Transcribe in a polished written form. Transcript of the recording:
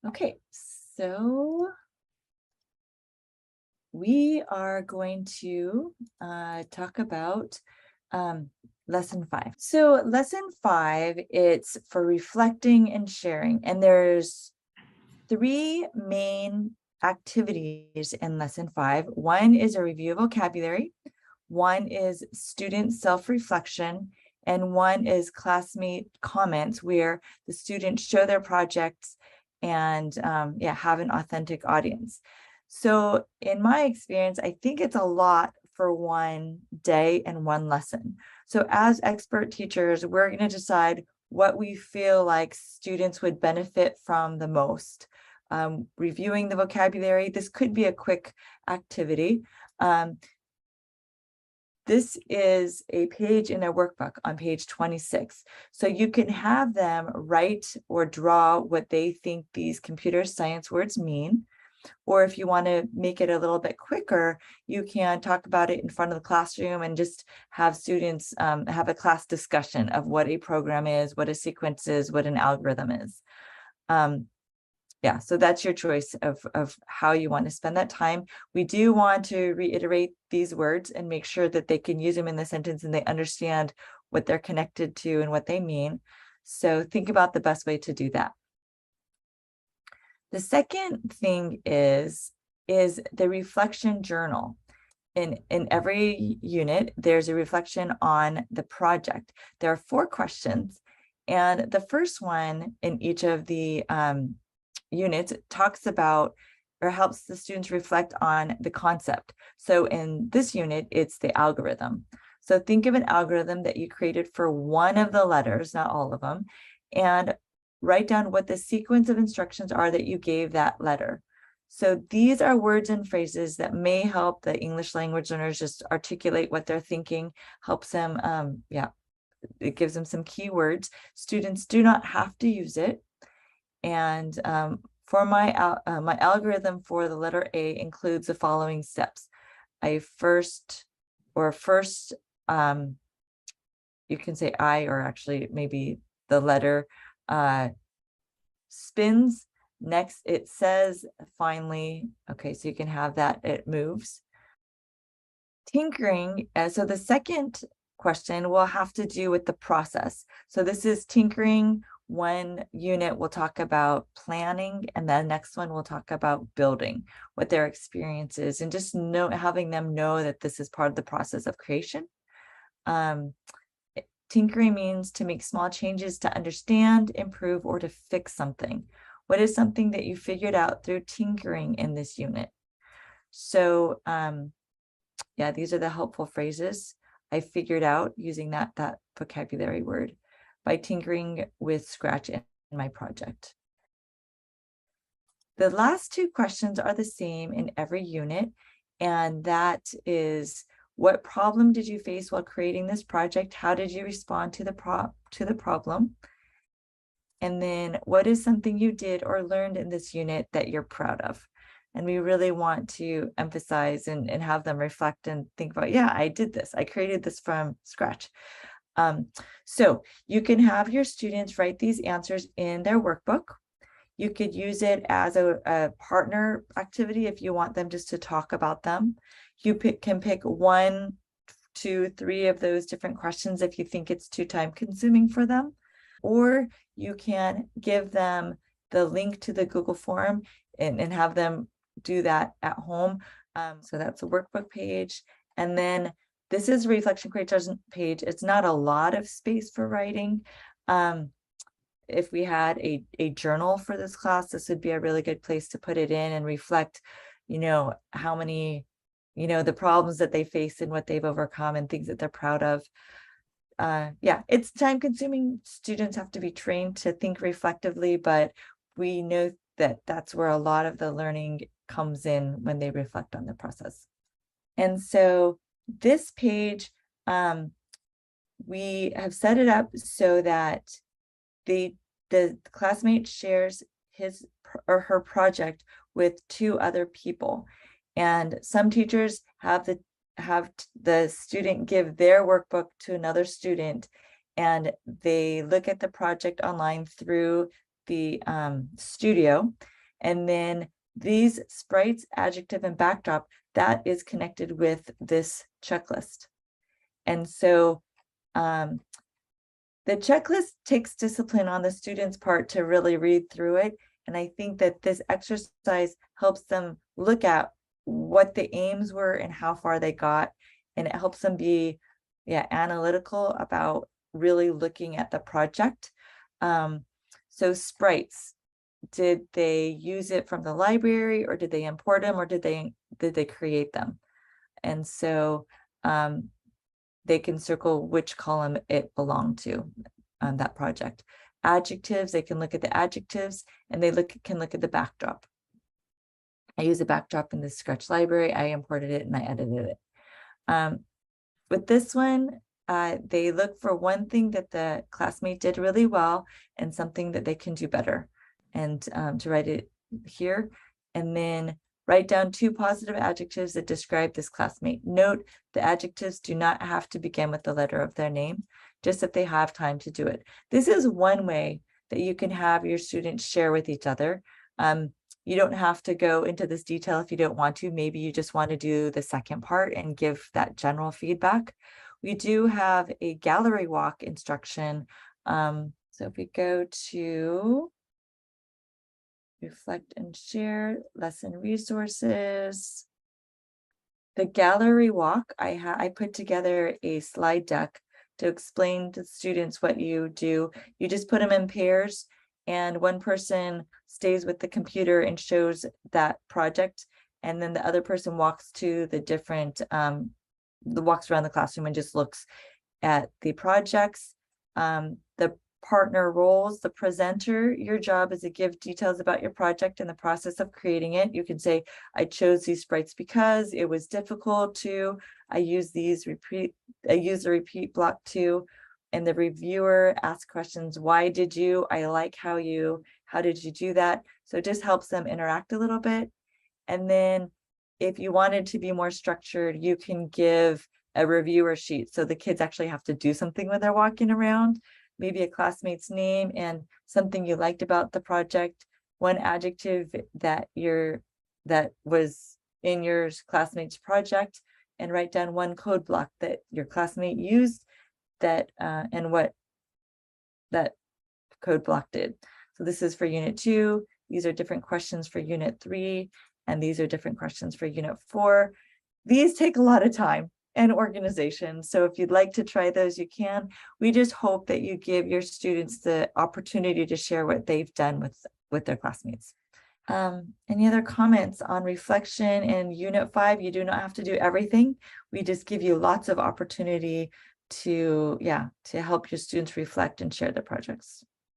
Okay, so we are going to talk about lesson 5. So lesson 5, it's for reflecting and sharing. And there's 3 main activities in lesson 5. One is a review of vocabulary, one is student self-reflection, and one is classmate comments where the students show their projects and have an authentic audience. So in my experience, I think it's a lot for one day and one lesson. So as expert teachers, we're going to decide what we feel like students would benefit from the most. Reviewing the vocabulary, this could be a quick activity. This is a page in their workbook on page 26. So you can have them write or draw what they think these computer science words mean. Or if you want to make it a little bit quicker, you can talk about it in front of the classroom and just have students have a class discussion of what a program is, what a sequence is, what an algorithm is. Yeah, so that's your choice of how you want to spend that time. We do want to reiterate these words and make sure that they can use them in the sentence and they understand what they're connected to and what they mean. So think about the best way to do that. The second thing is the reflection journal. In every unit, there's a reflection on the project. There are 4 questions, and the first one in each of the units talks about or helps the students reflect on the concept. So in this unit, it's the algorithm. So think of an algorithm that you created for one of the letters, not all of them, and write down what the sequence of instructions are that you gave that letter. So these are words and phrases that may help the English language learners just articulate what they're thinking, helps them, it gives them some keywords. Students do not have to use it. And for my algorithm for the letter A includes the following steps. You can say I, or actually maybe the letter spins. Next, it says finally, okay, so you can have that, it moves. Tinkering, so the second question will have to do with the process. So this is tinkering. One unit will talk about planning, and the next one will talk about building, what their experience is, and just having them know that this is part of the process of creation. Tinkering means to make small changes to understand, improve, or to fix something. What is something that you figured out through tinkering in this unit? So yeah, these are the helpful phrases I figured out using that vocabulary word by tinkering with Scratch in my project. The last 2 questions are the same in every unit, and that is, what problem did you face while creating this project? How did you respond to the problem? And then what is something you did or learned in this unit that you're proud of? And we really want to emphasize and have them reflect and think about, yeah, I did this. I created this from scratch. So you can have your students write these answers in their workbook. You could use it as a partner activity if you want them just to talk about them. You can pick 1, 2, 3 of those different questions if you think it's too time consuming for them. Or you can give them the link to the Google form and have them do that at home. So that's a workbook page. And then this is a reflection page. It's not a lot of space for writing. If we had a journal for this class, this would be a really good place to put it in and reflect, how many, the problems that they face and what they've overcome and things that they're proud of. Yeah, it's time consuming. Students have to be trained to think reflectively, but we know that that's where a lot of the learning comes in when they reflect on the process. And so this page, we have set it up so that the classmate shares his or her project with 2 other people. And some teachers have the student give their workbook to another student, and they look at the project online through the studio. And then these sprites, adjective, and backdrop, that is connected with this checklist. And so the checklist takes discipline on the student's part to really read through it. And I think that this exercise helps them look at what the aims were and how far they got. And it helps them be analytical about really looking at the project. So sprites, did they use it from the library, or did they import them, or did they create them? And so they can circle which column it belonged to on that project. Adjectives, they can look at the adjectives, and they can look at the backdrop. I use a backdrop in the Scratch library. I imported it and I edited it. With this one, they look for one thing that the classmate did really well and something that they can do better, and to write it here. And then write down 2 positive adjectives that describe this classmate. Note, the adjectives do not have to begin with the letter of their name, just if they have time to do it. This is one way that you can have your students share with each other. You don't have to go into this detail if you don't want to. Maybe you just want to do the second part and give that general feedback. We do have a gallery walk instruction. So if we go to reflect and share, lesson resources, the gallery walk, I put together a slide deck to explain to students what you do. You just put them in pairs, and one person stays with the computer and shows that project, and then the other person walks to the different walks around the classroom and just looks at the projects. The partner roles, the presenter, your job is to give details about your project and the process of creating it. You can say, I chose these sprites because it was difficult to, I use the repeat block too. And the reviewer asks questions, why did you, I like how did you do that? So it just helps them interact a little bit. And then if you wanted to be more structured, you can give a reviewer sheet. So the kids actually have to do something when they're walking around, maybe a classmate's name and something you liked about the project, one adjective that was in your classmate's project, and write down one code block that your classmate used that and what that code block did. So this is for Unit 2. These are different questions for Unit 3, and these are different questions for Unit 4. These take a lot of time and organization. So if you'd like to try those, you can. We just hope that you give your students the opportunity to share what they've done with their classmates. Any other comments on reflection in Unit 5? You do not have to do everything. We just give you lots of opportunity to help your students reflect and share their projects.